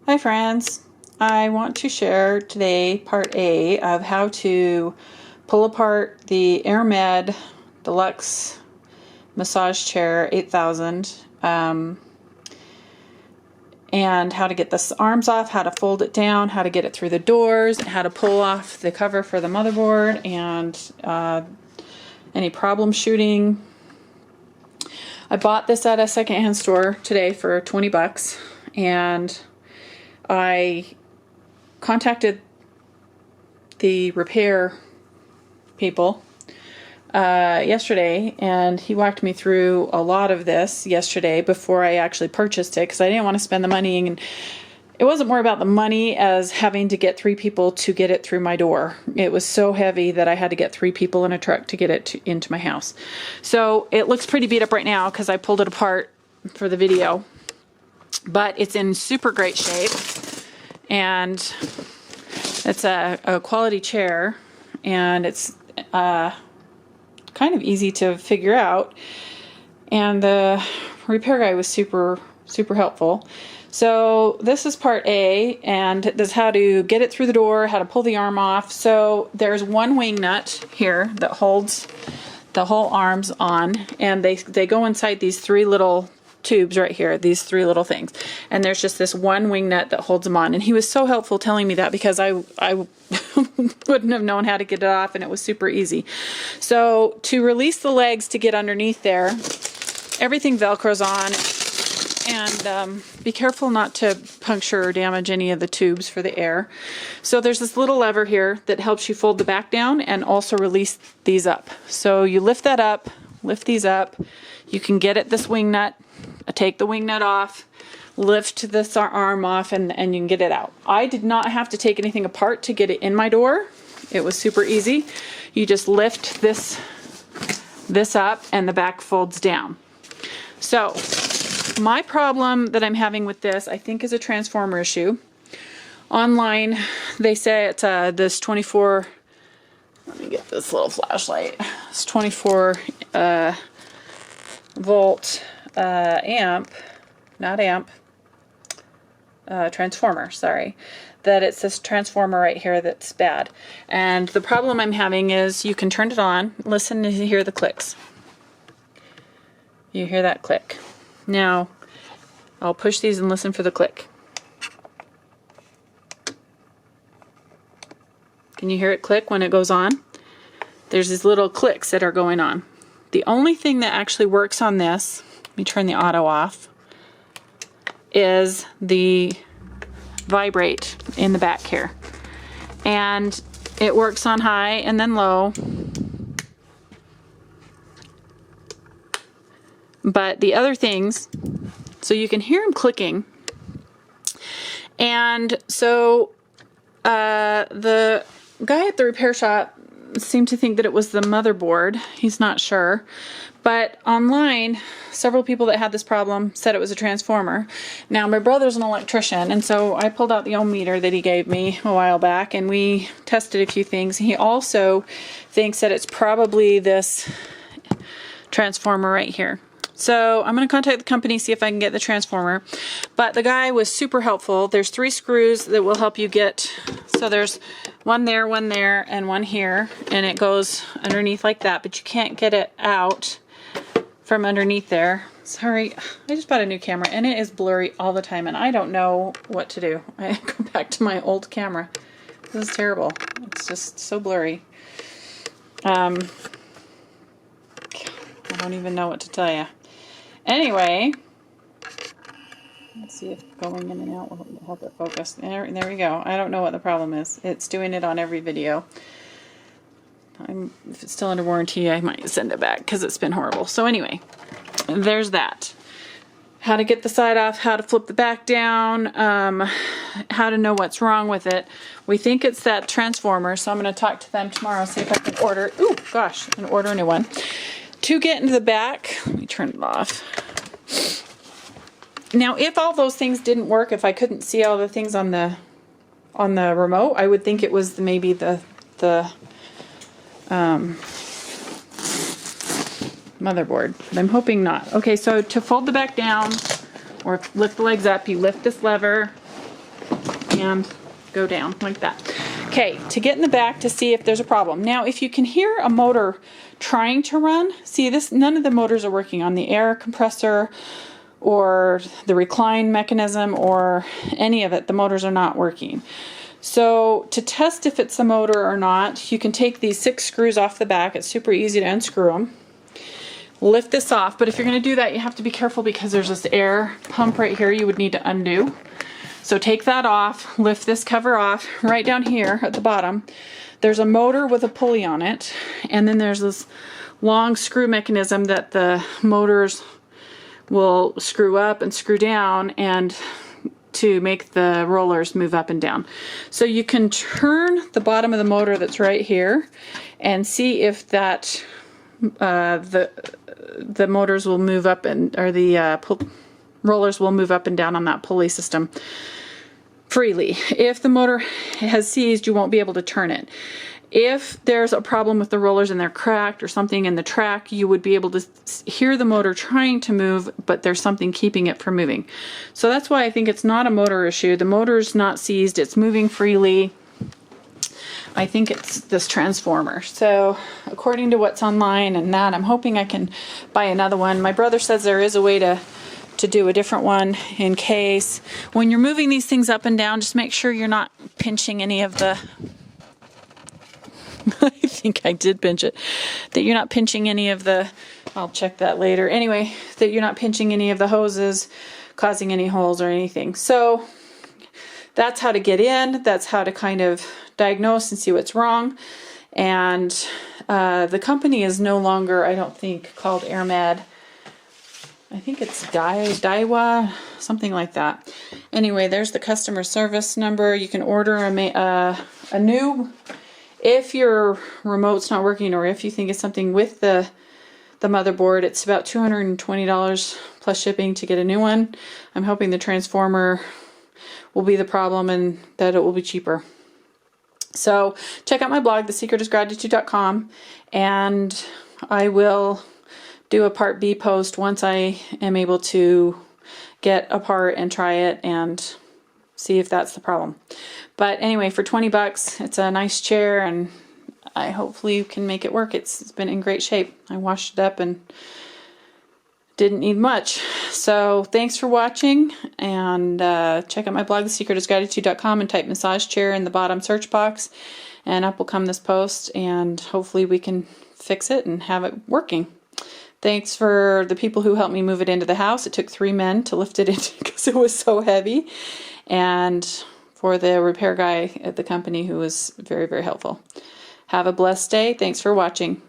Hi friends, I want to share today part A of how to pull apart the AirMed Deluxe massage chair 8000 and how to get the arms off, how to fold it down, how to get it through the doors, how to pull off the cover for the motherboard, and any problem shooting. I bought this at a secondhand store today for 20 bucks, and I contacted the repair people yesterday, and he walked me through a lot of this yesterday before I actually purchased it, because I didn't want to spend the money, and it wasn't more about the money as having to get 3 people to get it through my door. It was so heavy that I had to get 3 people in a truck to get it into my house. So it looks pretty beat up right now because I pulled it apart for the video, but it's in super great shape, and it's a quality chair, and it's kind of easy to figure out, and the repair guy was super helpful. So this is part A, and this is how to get it through the door, how to pull the arm off. So there's one wing nut here that holds the whole arms on, and they go inside these 3 little tubes right here, these 3 little things, and there's just this one wing nut that holds them on. And he was so helpful telling me that, because I wouldn't have known how to get it off, and it was super easy. So to release the legs to get underneath there, everything velcros on, and be careful not to puncture or damage any of the tubes for the air. So there's this little lever here that helps you fold the back down and also release these up. So you lift that up, lift these up, you can get at this wing nut, take the wing nut off, lift this arm off, and you can get it out. I did not have to take anything apart to get it in my door. It was super easy. You just lift this up and the back folds down. So my problem that I'm having with this, I think, is a transformer issue. Online, they say it's this 24, let me get this little flashlight. It's 24 volt transformer, sorry. That it's this transformer right here that's bad. And the problem I'm having is, you can turn it on, listen to hear the clicks. You hear that click. Now, I'll push these and listen for the click. Can you hear it click when it goes on? There's these little clicks that are going on. The only thing that actually works on this, let me turn the auto off, is the vibrate in the back here. And it works on high and then low. But the other things, so you can hear them clicking. And so the guy at the repair shop seemed to think that it was the motherboard. He's not sure. But online, several people that had this problem said it was a transformer. Now, my brother's an electrician, and so I pulled out the ohm meter that he gave me a while back, and we tested a few things. He also thinks that it's probably this transformer right here. So I'm going to contact the company, see if I can get the transformer. But the guy was super helpful. There's 3 screws that will help you get, so there's one there, and one here, and it goes underneath like that, but you can't get it out from underneath there. Sorry, I just bought a new camera, and it is blurry all the time, and I don't know what to do. I go back to my old camera. This is terrible. It's just so blurry. I don't even know what to tell you. Anyway, let's see if going in and out will help it focus. There we go. I don't know what the problem is. It's doing it on every video. If it's still under warranty, I might send it back because it's been horrible. So anyway, there's that. How to get the side off, how to flip the back down, how to know what's wrong with it. We think it's that transformer, so I'm going to talk to them tomorrow, see if I can order, order a new one. To get into the back, let me turn it off. Now, if all those things didn't work, if I couldn't see all the things on the remote, I would think it was maybe the motherboard, but I'm hoping not. Okay, so to fold the back down or lift the legs up, you lift this lever, and go down like that. Okay, to get in the back to see if there's a problem. Now, if you can hear a motor trying to run, see this, none of the motors are working on the air compressor or the recline mechanism or any of it. The motors are not working. So to test if it's a motor or not, you can take these 6 screws off the back. It's super easy to unscrew them. Lift this off, but if you're going to do that, you have to be careful because there's this air pump right here you would need to undo. So take that off, lift this cover off. Right down here at the bottom, there's a motor with a pulley on it, and then there's this long screw mechanism that the motors will screw up and screw down and to make the rollers move up and down. So you can turn the bottom of the motor that's right here and see if that the motors will move up and, or the rollers will move up and down on that pulley system freely. If the motor has seized, you won't be able to turn it. If there's a problem with the rollers and they're cracked or something in the track, you would be able to hear the motor trying to move, but there's something keeping it from moving. So that's why I think it's not a motor issue. The motor's not seized, it's moving freely. I think it's this transformer. So according to what's online and that, I'm hoping I can buy another one. My brother says there is a way to do a different one in case. When you're moving these things up and down, just make sure you're not pinching any of the I think I did pinch it. That you're not pinching any of the, I'll check that later. Anyway, that you're not pinching any of the hoses, causing any holes or anything. So that's how to get in. That's how to kind of diagnose and see what's wrong. And the company is no longer, I don't think, called AirMed. I think it's Daiwa, something like that. Anyway, there's the customer service number. You can order a new, if your remote's not working or if you think it's something with the motherboard, it's about $220 plus shipping to get a new one. I'm hoping the transformer will be the problem and that it will be cheaper. So check out my blog, thesecretisgratitude.com, and I will do a part B post once I am able to get a part and try it and see if that's the problem. But anyway, for 20 bucks, it's a nice chair, and I hopefully can make it work. It's been in great shape. I washed it up and didn't need much. So thanks for watching, and check out my blog, thesecretisgratitude.com, and type massage chair in the bottom search box, and up will come this post, and hopefully we can fix it and have it working. Thanks for the people who helped me move it into the house. It took 3 men to lift it in because it was so heavy. And for the repair guy at the company who was very, very helpful. Have a blessed day. Thanks for watching.